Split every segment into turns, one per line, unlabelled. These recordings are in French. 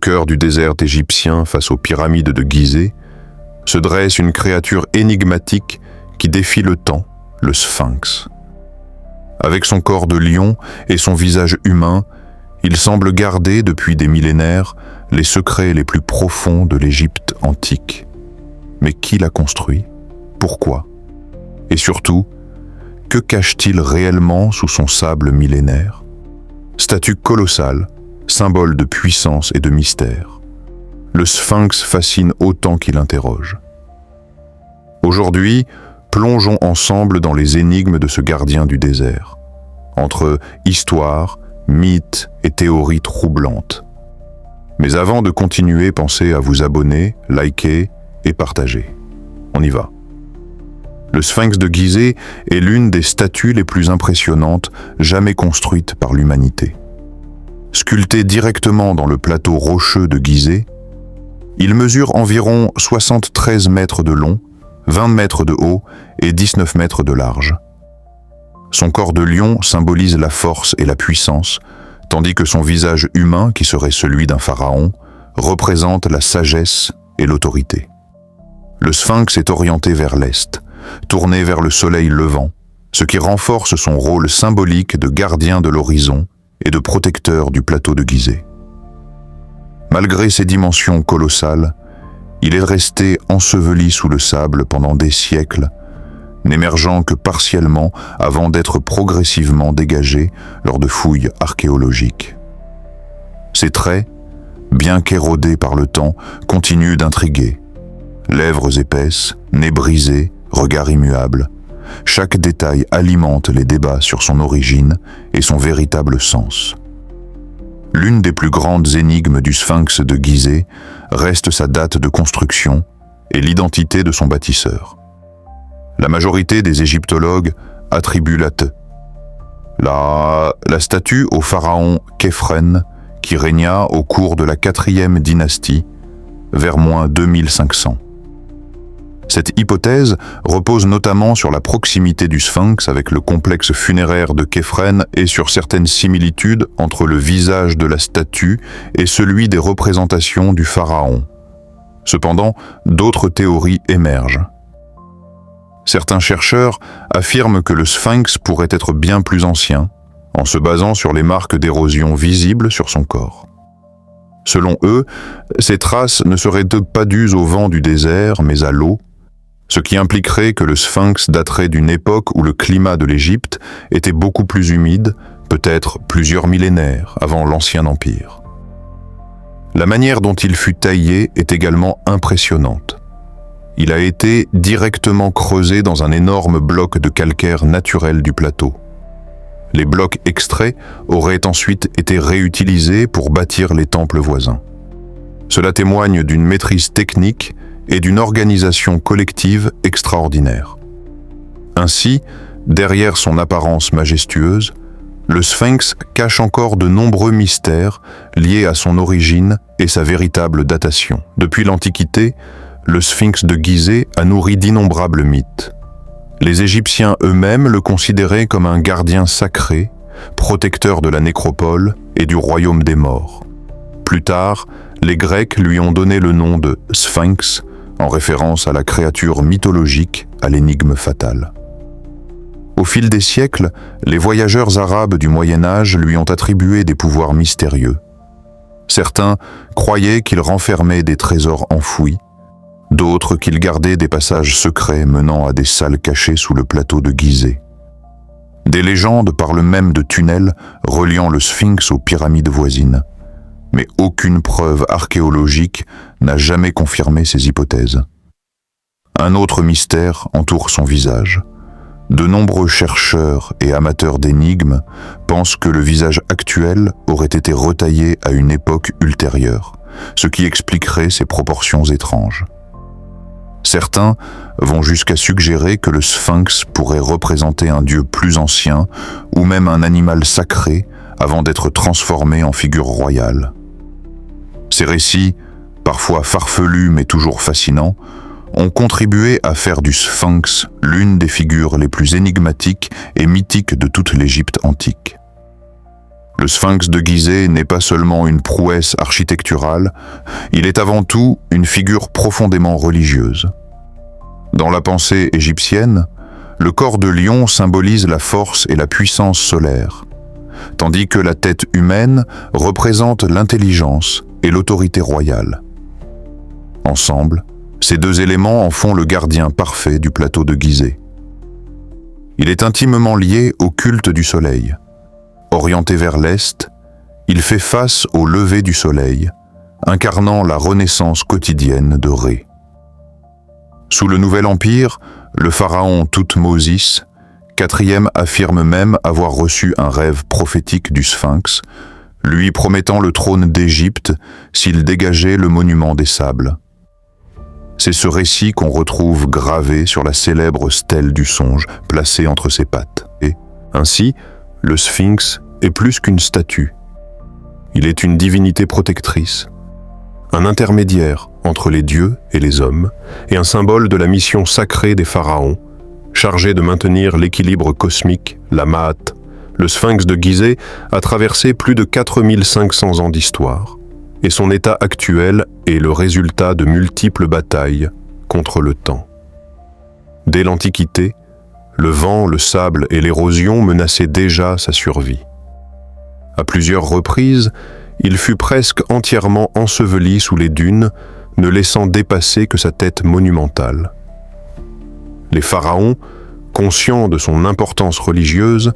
cœur du désert égyptien, face aux pyramides de Gizeh, se dresse une créature énigmatique qui défie le temps, le Sphinx. Avec son corps de lion et son visage humain, il semble garder depuis des millénaires les secrets les plus profonds de l'Égypte antique. Mais qui l'a construit? Pourquoi? Et surtout, que cache-t-il réellement sous son sable millénaire? Statue colossale, symbole de puissance et de mystère. Le Sphinx fascine autant qu'il interroge. Aujourd'hui, plongeons ensemble dans les énigmes de ce gardien du désert, entre histoire, mythes et théories troublantes. Mais avant de continuer, pensez à vous abonner, liker et partager. On y va. Le Sphinx de Gizeh est l'une des statues les plus impressionnantes jamais construites par l'humanité. Sculpté directement dans le plateau rocheux de Gizeh, il mesure environ 73 mètres de long, 20 mètres de haut et 19 mètres de large. Son corps de lion symbolise la force et la puissance, tandis que son visage humain, qui serait celui d'un pharaon, représente la sagesse et l'autorité. Le Sphinx est orienté vers l'est, tourné vers le soleil levant, ce qui renforce son rôle symbolique de gardien de l'horizon et de protecteur du plateau de Gizeh. Malgré ses dimensions colossales, il est resté enseveli sous le sable pendant des siècles, n'émergeant que partiellement avant d'être progressivement dégagé lors de fouilles archéologiques. Ses traits, bien qu'érodés par le temps, continuent d'intriguer. Lèvres épaisses, nez brisé, regard immuable, chaque détail alimente les débats sur son origine et son véritable sens. L'une des plus grandes énigmes du Sphinx de Gizeh reste sa date de construction et l'identité de son bâtisseur. La majorité des égyptologues attribuent la statue au pharaon Khéphren qui régna au cours de la 4e dynastie, vers moins 2500. Cette hypothèse repose notamment sur la proximité du Sphinx avec le complexe funéraire de Khéphren et sur certaines similitudes entre le visage de la statue et celui des représentations du pharaon. Cependant, d'autres théories émergent. Certains chercheurs affirment que le Sphinx pourrait être bien plus ancien, en se basant sur les marques d'érosion visibles sur son corps. Selon eux, ces traces ne seraient pas dues au vent du désert, mais à l'eau, ce qui impliquerait que le Sphinx daterait d'une époque où le climat de l'Égypte était beaucoup plus humide, peut-être plusieurs millénaires avant l'Ancien Empire. La manière dont il fut taillé est également impressionnante. Il a été directement creusé dans un énorme bloc de calcaire naturel du plateau. Les blocs extraits auraient ensuite été réutilisés pour bâtir les temples voisins. Cela témoigne d'une maîtrise technique et d'une organisation collective extraordinaire. Ainsi, derrière son apparence majestueuse, le Sphinx cache encore de nombreux mystères liés à son origine et sa véritable datation. Depuis l'Antiquité, le Sphinx de Gizeh a nourri d'innombrables mythes. Les Égyptiens eux-mêmes le considéraient comme un gardien sacré, protecteur de la nécropole et du royaume des morts. Plus tard, les Grecs lui ont donné le nom de Sphinx, en référence à la créature mythologique à l'énigme fatale. Au fil des siècles, les voyageurs arabes du Moyen-Âge lui ont attribué des pouvoirs mystérieux. Certains croyaient qu'il renfermait des trésors enfouis, d'autres qu'il gardait des passages secrets menant à des salles cachées sous le plateau de Gizeh. Des légendes parlent même de tunnels reliant le Sphinx aux pyramides voisines, mais aucune preuve archéologique n'a jamais confirmé ces hypothèses. Un autre mystère entoure son visage. De nombreux chercheurs et amateurs d'énigmes pensent que le visage actuel aurait été retaillé à une époque ultérieure, ce qui expliquerait ses proportions étranges. Certains vont jusqu'à suggérer que le Sphinx pourrait représenter un dieu plus ancien ou même un animal sacré avant d'être transformé en figure royale. Ces récits, parfois farfelus mais toujours fascinants, ont contribué à faire du Sphinx l'une des figures les plus énigmatiques et mythiques de toute l'Égypte antique. Le sphinx de Gizeh n'est pas seulement une prouesse architecturale, il est avant tout une figure profondément religieuse. Dans la pensée égyptienne, le corps de lion symbolise la force et la puissance solaire, tandis que la tête humaine représente l'intelligence et l'autorité royale. Ensemble, ces deux éléments en font le gardien parfait du plateau de Gizeh. Il est intimement lié au culte du soleil. Orienté vers l'est, il fait face au lever du soleil, incarnant la renaissance quotidienne de Ré. Sous le Nouvel Empire, le pharaon Thoutmôsis, quatrième, affirme même avoir reçu un rêve prophétique du Sphinx, lui promettant le trône d'Égypte s'il dégageait le monument des sables. C'est ce récit qu'on retrouve gravé sur la célèbre stèle du songe placée entre ses pattes. Et ainsi, le Sphinx est plus qu'une statue. Il est une divinité protectrice, un intermédiaire entre les dieux et les hommes, et un symbole de la mission sacrée des pharaons, chargé de maintenir l'équilibre cosmique, la Ma'at. Le Sphinx de Gizeh a traversé plus de 4500 ans d'histoire, et son état actuel est le résultat de multiples batailles contre le temps. Dès l'Antiquité, le vent, le sable et l'érosion menaçaient déjà sa survie. À plusieurs reprises, il fut presque entièrement enseveli sous les dunes, ne laissant dépasser que sa tête monumentale. Les pharaons, conscients de son importance religieuse,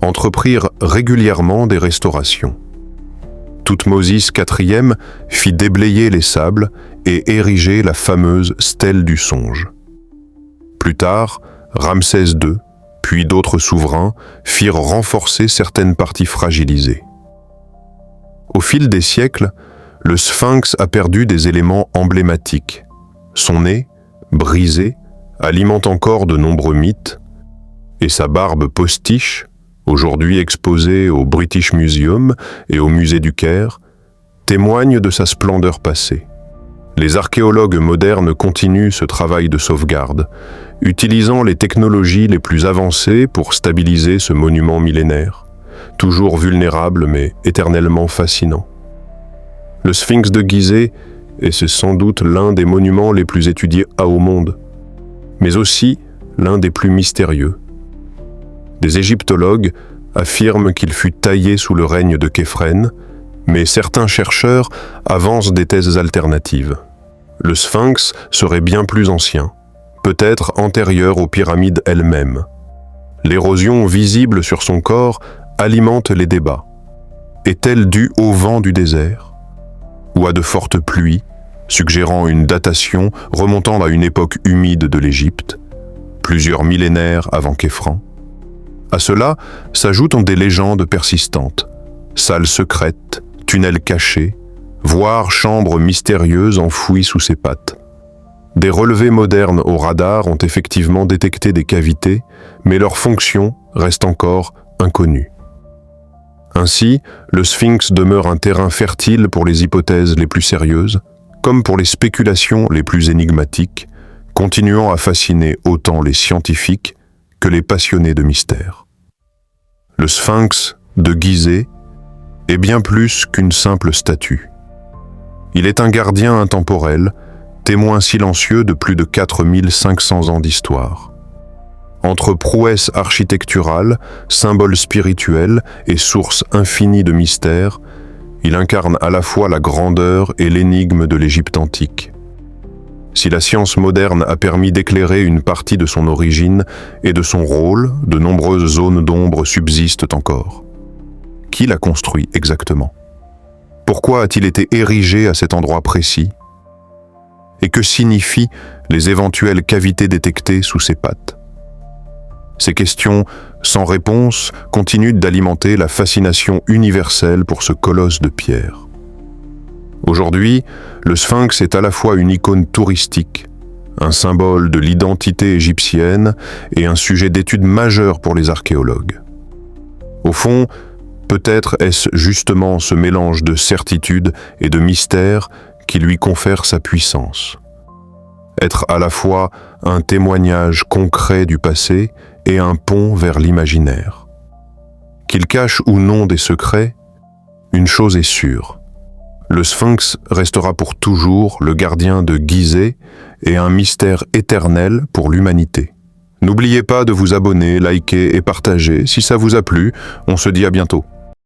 entreprirent régulièrement des restaurations. Thoutmôsis IV fit déblayer les sables et ériger la fameuse stèle du songe. Plus tard, Ramsès II, puis d'autres souverains, firent renforcer certaines parties fragilisées. Au fil des siècles, le Sphinx a perdu des éléments emblématiques. Son nez, brisé, alimente encore de nombreux mythes, et sa barbe postiche, aujourd'hui exposée au British Museum et au musée du Caire, témoigne de sa splendeur passée. Les archéologues modernes continuent ce travail de sauvegarde, utilisant les technologies les plus avancées pour stabiliser ce monument millénaire, toujours vulnérable mais éternellement fascinant. Le Sphinx de Gizeh est sans doute l'un des monuments les plus étudiés au monde, mais aussi l'un des plus mystérieux. Des égyptologues affirment qu'il fut taillé sous le règne de Khéphren, mais certains chercheurs avancent des thèses alternatives. Le Sphinx serait bien plus ancien, peut-être antérieur aux pyramides elles-mêmes. L'érosion visible sur son corps alimente les débats. Est-elle due au vent du désert ou à de fortes pluies, suggérant une datation remontant à une époque humide de l'Égypte, plusieurs millénaires avant Khéphren? À cela s'ajoutent des légendes persistantes, salles secrètes, tunnels cachés, voire chambres mystérieuses enfouies sous ses pattes. Des relevés modernes au radar ont effectivement détecté des cavités, mais leur fonction reste encore inconnue. Ainsi, le Sphinx demeure un terrain fertile pour les hypothèses les plus sérieuses, comme pour les spéculations les plus énigmatiques, continuant à fasciner autant les scientifiques que les passionnés de mystère. Le Sphinx de Gizeh est bien plus qu'une simple statue. Il est un gardien intemporel, témoin silencieux de plus de 4500 ans d'histoire. Entre prouesse architecturale, symbole spirituel et source infinie de mystères, il incarne à la fois la grandeur et l'énigme de l'Égypte antique. Si la science moderne a permis d'éclairer une partie de son origine et de son rôle, de nombreuses zones d'ombre subsistent encore. Qui l'a construit exactement? Pourquoi a-t-il été érigé à cet endroit précis? Et que signifient les éventuelles cavités détectées sous ses pattes? Ces questions sans réponse continuent d'alimenter la fascination universelle pour ce colosse de pierre. Aujourd'hui, le Sphinx est à la fois une icône touristique, un symbole de l'identité égyptienne et un sujet d'étude majeur pour les archéologues. Au fond, peut-être est-ce justement ce mélange de certitude et de mystère qui lui confère sa puissance. Être à la fois un témoignage concret du passé et un pont vers l'imaginaire. Qu'il cache ou non des secrets, une chose est sûre. Le Sphinx restera pour toujours le gardien de Gizeh et un mystère éternel pour l'humanité. N'oubliez pas de vous abonner, liker et partager. Si ça vous a plu, on se dit à bientôt.